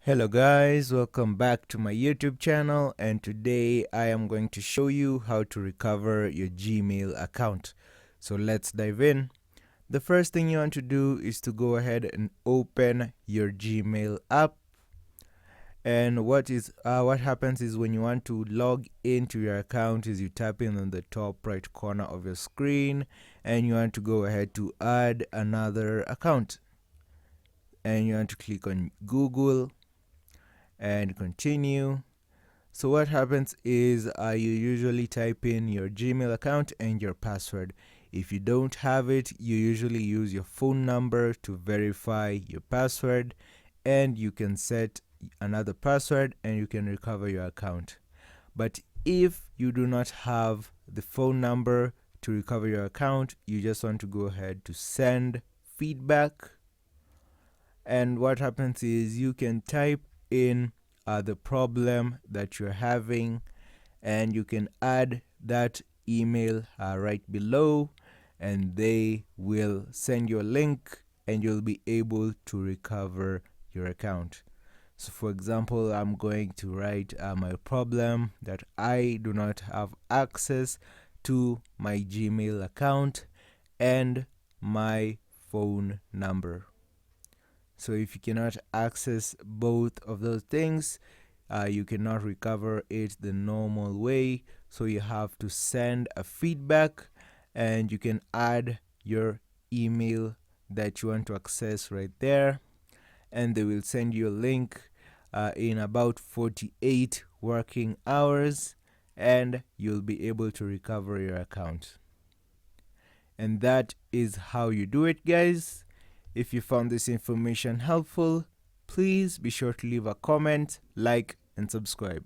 Hello guys, welcome back to my YouTube channel, and today I am going to show you how to recover your Gmail account. So let's dive in. The first thing you want to do is to go ahead and open your Gmail app. And what happens is when you want to log into your account is you tap in on the top right corner of your screen and you want to go ahead to add another account. And you want to click on Google and continue. So what happens is you usually type in your Gmail account and your password. If you don't have it, you usually use your phone number to verify your password, and you can set another password and you can recover your account. But if you do not have the phone number to recover your account, you just want to go ahead to send feedback. And what happens is you can type in the problem that you're having, and you can add that email right below, and they will send you a link and you'll be able to recover your account. So for example, I'm going to write my problem that I do not have access to my Gmail account and my phone number. So if you cannot access both of those things, you cannot recover it the normal way. So you have to send a feedback, and you can add your email that you want to access right there, and they will send you a link in about 48 working hours, and you'll be able to recover your account. And that is how you do it, guys. If you found this information helpful, please be sure to leave a comment, like, and subscribe.